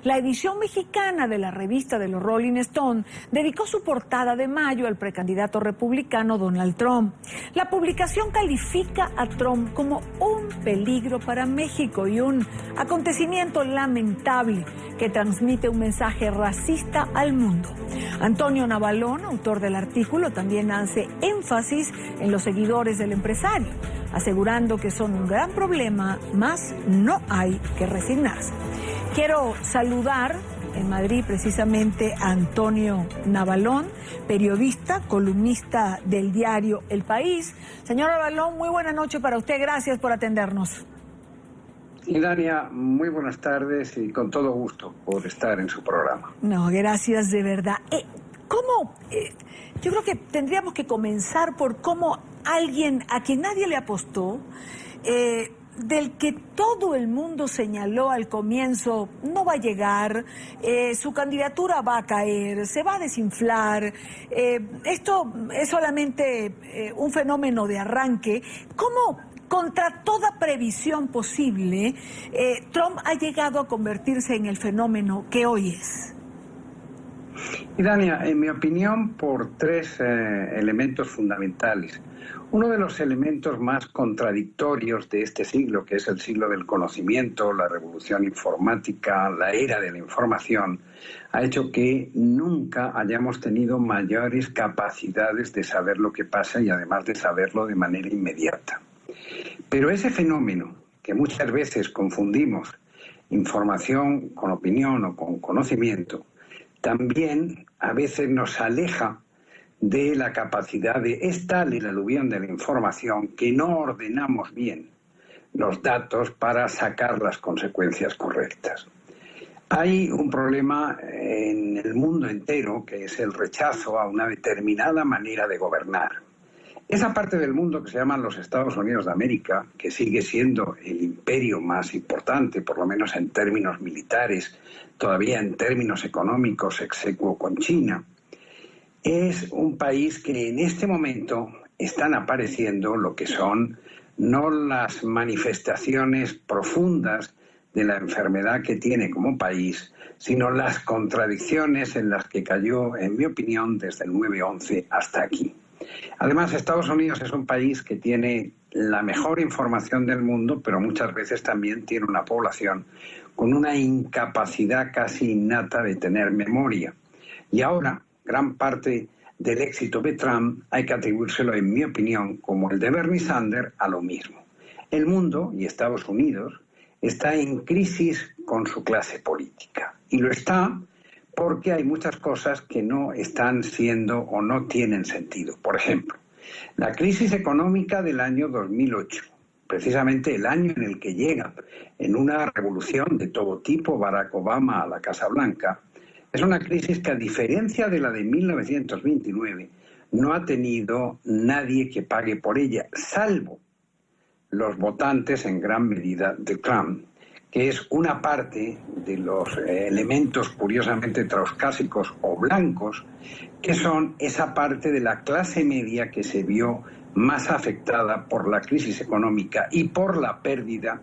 La edición mexicana de la revista de los Rolling Stone dedicó su portada de mayo al precandidato republicano Donald Trump. La publicación califica a Trump como un peligro para México y un acontecimiento lamentable que transmite un mensaje racista al mundo. Antonio Navalón, autor del artículo, también hace énfasis en los seguidores del empresario, asegurando que son un gran problema, mas no hay que resignarse. Quiero saludar en Madrid precisamente a Antonio Navalón, periodista, columnista del diario El País. Señor Navalón, muy buena noche para usted, gracias por atendernos. Dania, muy buenas tardes y con todo gusto por estar en su programa. No, gracias de verdad. Yo creo que tendríamos que comenzar por cómo alguien a quien nadie le apostó, del que todo el mundo señaló al comienzo, no va a llegar, su candidatura va a caer, se va a desinflar, esto es solamente un fenómeno de arranque. ¿Cómo, contra toda previsión posible, Trump ha llegado a convertirse en el fenómeno que hoy es? Y Dania, en mi opinión, por tres elementos fundamentales. Uno de los elementos más contradictorios de este siglo, que es el siglo del conocimiento, la revolución informática, la era de la información, ha hecho que nunca hayamos tenido mayores capacidades de saber lo que pasa y además de saberlo de manera inmediata. Pero ese fenómeno, que muchas veces confundimos información con opinión o con conocimiento, también a veces nos aleja de la capacidad de... Es tal el aluvión de la información que no ordenamos bien los datos para sacar las consecuencias correctas. Hay un problema en el mundo entero que es el rechazo a una determinada manera de gobernar. Esa parte del mundo que se llama los Estados Unidos de América, que sigue siendo el imperio más importante, por lo menos en términos militares, todavía en términos económicos, execuo con China, es un país que en este momento están apareciendo lo que son no las manifestaciones profundas de la enfermedad que tiene como país, sino las contradicciones en las que cayó, en mi opinión, desde el 9/11 hasta aquí. Además, Estados Unidos es un país que tiene la mejor información del mundo, pero muchas veces también tiene una población con una incapacidad casi innata de tener memoria. Y ahora, gran parte del éxito de Trump hay que atribuírselo, en mi opinión, como el de Bernie Sanders, a lo mismo. El mundo, y Estados Unidos, está en crisis con su clase política. Y lo está porque hay muchas cosas que no están siendo o no tienen sentido. Por ejemplo, la crisis económica del año 2008, precisamente el año en el que llega en una revolución de todo tipo Barack Obama a la Casa Blanca, es una crisis que, a diferencia de la de 1929, no ha tenido nadie que pague por ella, salvo los votantes en gran medida de Trump, que es una parte de los elementos curiosamente traucásicos o blancos, que son esa parte de la clase media que se vio más afectada por la crisis económica y por la pérdida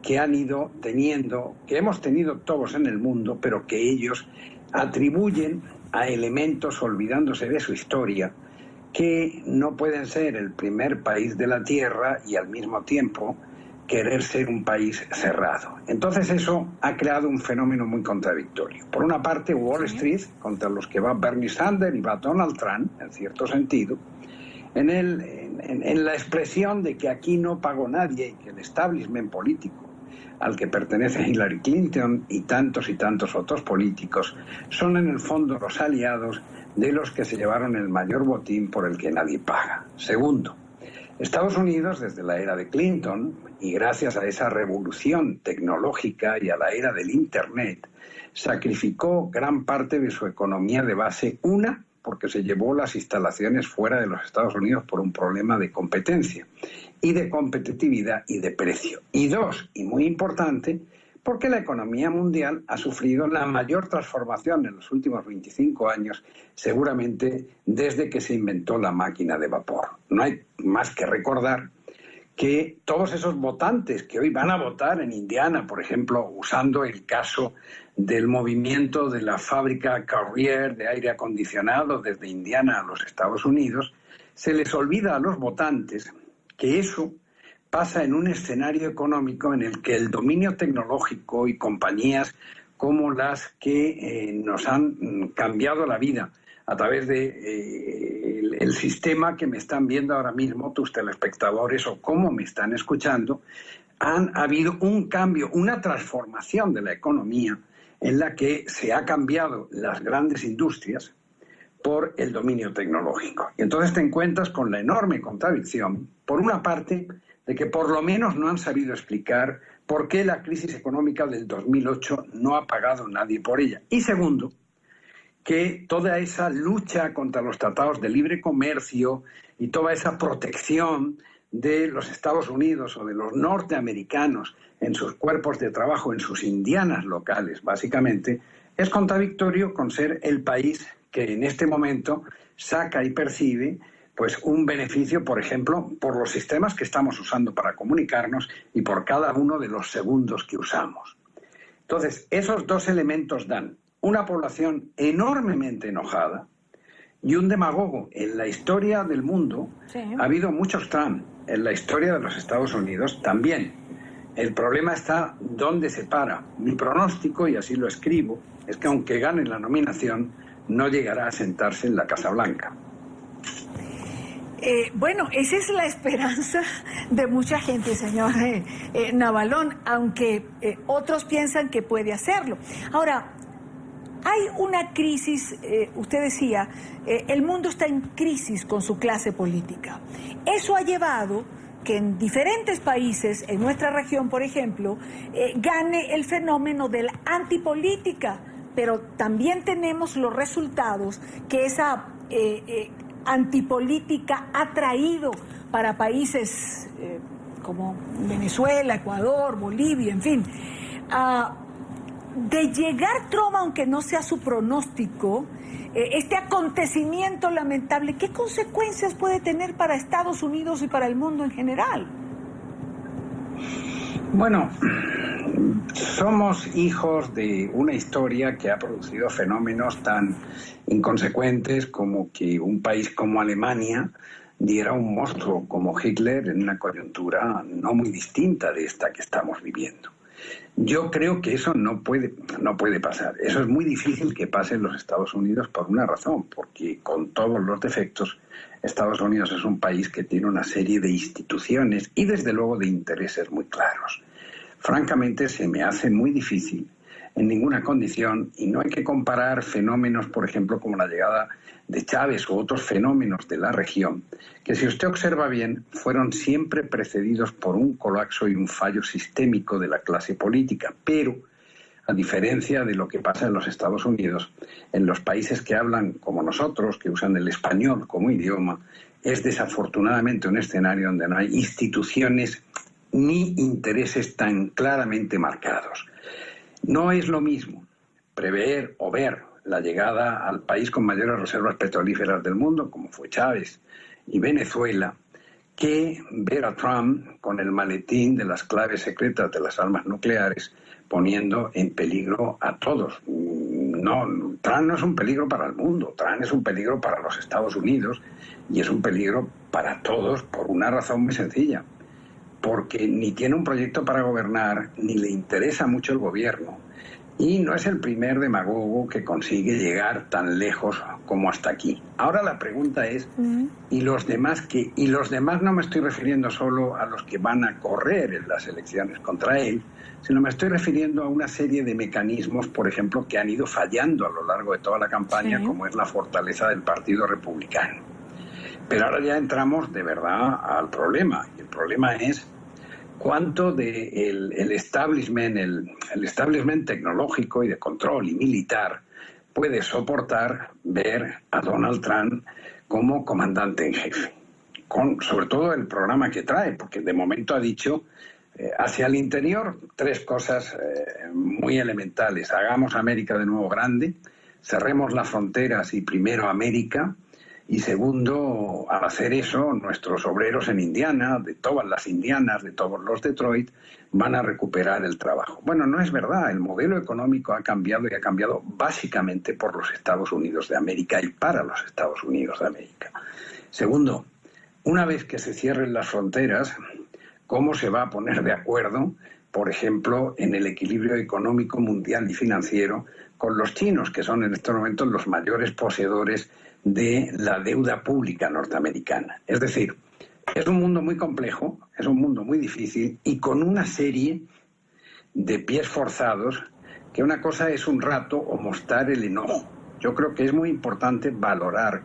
que han ido teniendo, que hemos tenido todos en el mundo, pero que ellos atribuyen a elementos, olvidándose de su historia, que no pueden ser el primer país de la Tierra y al mismo tiempo querer ser un país cerrado. Entonces eso ha creado un fenómeno muy contradictorio. Por una parte, Wall Street, contra los que va Bernie Sanders y va Donald Trump, en cierto sentido, en la expresión de que aquí no pagó nadie y que el establishment político al que pertenece Hillary Clinton y tantos otros políticos son en el fondo los aliados de los que se llevaron el mayor botín por el que nadie paga. Segundo, Estados Unidos, desde la era de Clinton, y gracias a esa revolución tecnológica y a la era del Internet, sacrificó gran parte de su economía de base. Una, porque se llevó las instalaciones fuera de los Estados Unidos por un problema de competencia, y de competitividad y de precio. Y dos, y muy importante, porque la economía mundial ha sufrido la mayor transformación en los últimos 25 años, seguramente desde que se inventó la máquina de vapor. No hay más que recordar que todos esos votantes que hoy van a votar en Indiana, por ejemplo, usando el caso del movimiento de la fábrica Carrier de aire acondicionado desde Indiana a los Estados Unidos, se les olvida a los votantes que eso pasa en un escenario económico en el que el dominio tecnológico y compañías como las que nos han cambiado la vida a través de el sistema que me están viendo ahora mismo tus telespectadores o cómo me están escuchando, han habido un cambio, una transformación de la economía en la que se ha cambiado las grandes industrias por el dominio tecnológico. Y entonces te encuentras con la enorme contradicción, por una parte, de que por lo menos no han sabido explicar por qué la crisis económica del 2008 no ha pagado nadie por ella. Y segundo, que toda esa lucha contra los tratados de libre comercio y toda esa protección de los Estados Unidos o de los norteamericanos en sus cuerpos de trabajo, en sus indianas locales, básicamente, es contradictorio con ser el país que en este momento saca y percibe pues un beneficio, por ejemplo, por los sistemas que estamos usando para comunicarnos y por cada uno de los segundos que usamos. Entonces, esos dos elementos dan una población enormemente enojada y un demagogo. En la historia del mundo ha habido muchos Trump, en la historia de los Estados Unidos también. El problema está dónde se para. Mi pronóstico, y así lo escribo, es que aunque gane la nominación, no llegará a sentarse en la Casa Blanca. Bueno, esa es la esperanza de mucha gente, señor Navalón, aunque otros piensan que puede hacerlo. Ahora, hay una crisis, usted decía, el mundo está en crisis con su clase política. Eso ha llevado que en diferentes países, en nuestra región, por ejemplo, gane el fenómeno de la antipolítica, pero también tenemos los resultados que esa antipolítica ha traído para países como Venezuela, Ecuador, Bolivia, en fin. De llegar Trump, aunque no sea su pronóstico, este acontecimiento lamentable, ¿qué consecuencias puede tener para Estados Unidos y para el mundo en general? Bueno, somos hijos de una historia que ha producido fenómenos tan inconsecuentes como que un país como Alemania diera un monstruo como Hitler en una coyuntura no muy distinta de esta que estamos viviendo. Yo creo que eso no puede pasar. Eso es muy difícil que pase en los Estados Unidos por una razón, porque con todos los defectos, Estados Unidos es un país que tiene una serie de instituciones y desde luego de intereses muy claros. Francamente, se me hace muy difícil en ninguna condición, y no hay que comparar fenómenos, por ejemplo, como la llegada de Chávez u otros fenómenos de la región, que si usted observa bien, fueron siempre precedidos por un colapso y un fallo sistémico de la clase política. Pero, a diferencia de lo que pasa en los Estados Unidos, en los países que hablan como nosotros, que usan el español como idioma, es desafortunadamente un escenario donde no hay instituciones ni intereses tan claramente marcados. No es lo mismo prever o ver la llegada al país con mayores reservas petrolíferas del mundo, como fue Chávez y Venezuela, que ver a Trump con el maletín de las claves secretas de las armas nucleares poniendo en peligro a todos. No, Trump no es un peligro para el mundo, Trump es un peligro para los Estados Unidos y es un peligro para todos por una razón muy sencilla. Porque ni tiene un proyecto para gobernar, ni le interesa mucho el gobierno, y no es el primer demagogo que consigue llegar tan lejos como hasta aquí. Ahora la pregunta es, ¿y los demás qué? Y los demás no me estoy refiriendo solo a los que van a correr en las elecciones contra él, sino me estoy refiriendo a una serie de mecanismos, por ejemplo, que han ido fallando a lo largo de toda la campaña, como es la fortaleza del Partido Republicano. Pero ahora ya entramos de verdad al problema, y el problema es cuánto del establishment, el establishment tecnológico y de control y militar puede soportar ver a Donald Trump como comandante en jefe, con sobre todo el programa que trae, porque de momento ha dicho hacia el interior tres cosas muy elementales: hagamos América de nuevo grande, cerremos las fronteras y primero América, Y segundo, al hacer eso, nuestros obreros en Indiana, de todas las Indianas, de todos los Detroit, van a recuperar el trabajo. Bueno, no es verdad. El modelo económico ha cambiado y ha cambiado básicamente por los Estados Unidos de América y para los Estados Unidos de América. Segundo, una vez que se cierren las fronteras, ¿cómo se va a poner de acuerdo, por ejemplo, en el equilibrio económico mundial y financiero con los chinos, que son en estos momentos los mayores poseedores de la deuda pública norteamericana? Es decir, es un mundo muy complejo, es un mundo muy difícil y con una serie de pies forzados, que una cosa es un rato o mostrar el enojo. Yo creo que es muy importante valorar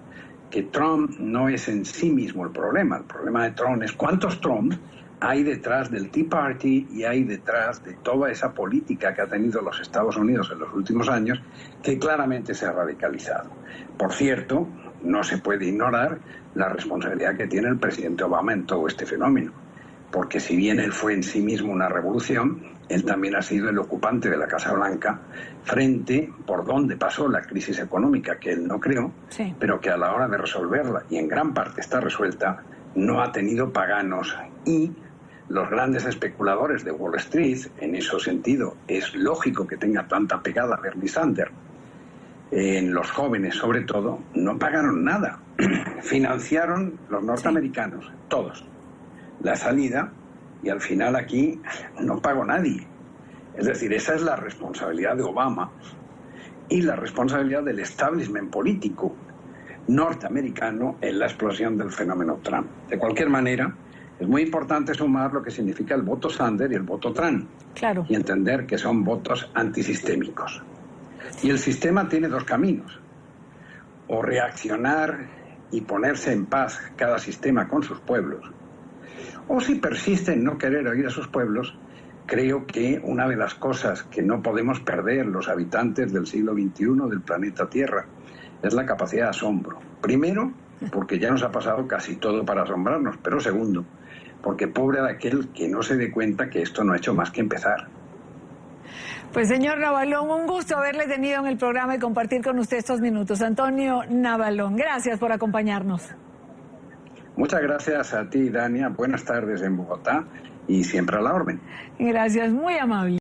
que Trump no es en sí mismo el problema de Trump es cuántos Trump hay detrás del Tea Party y hay detrás de toda esa política que ha tenido los Estados Unidos en los últimos años, que claramente se ha radicalizado. Por cierto, no se puede ignorar la responsabilidad que tiene el presidente Obama en todo este fenómeno, porque si bien él fue en sí mismo una revolución, él también ha sido el ocupante de la Casa Blanca frente por donde pasó la crisis económica que él no creó, sí, pero que a la hora de resolverla, y en gran parte está resuelta, no ha tenido paganos. Y los grandes especuladores de Wall Street, en ese sentido, es lógico que tenga tanta pegada Bernie Sanders, en los jóvenes sobre todo, no pagaron nada. Financiaron los norteamericanos, sí, todos, la salida, y al final aquí no pagó nadie. Es decir, esa es la responsabilidad de Obama y la responsabilidad del establishment político norteamericano en la explosión del fenómeno Trump. De cualquier manera, es muy importante sumar lo que significa el voto Sanders y el voto Trump. Claro. Y entender que son votos antisistémicos. Y el sistema tiene dos caminos: o reaccionar y ponerse en paz cada sistema con sus pueblos, o si persiste en no querer oír a sus pueblos. Creo que una de las cosas que no podemos perder los habitantes del siglo XXI del planeta Tierra es la capacidad de asombro. Primero, porque ya nos ha pasado casi todo para asombrarnos, pero segundo, porque pobre de aquel que no se dé cuenta que esto no ha hecho más que empezar. Pues señor Navalón, un gusto haberle tenido en el programa y compartir con usted estos minutos. Antonio Navalón, gracias por acompañarnos. Muchas gracias a ti, Dania. Buenas tardes en Bogotá y siempre a la orden. Gracias, muy amable.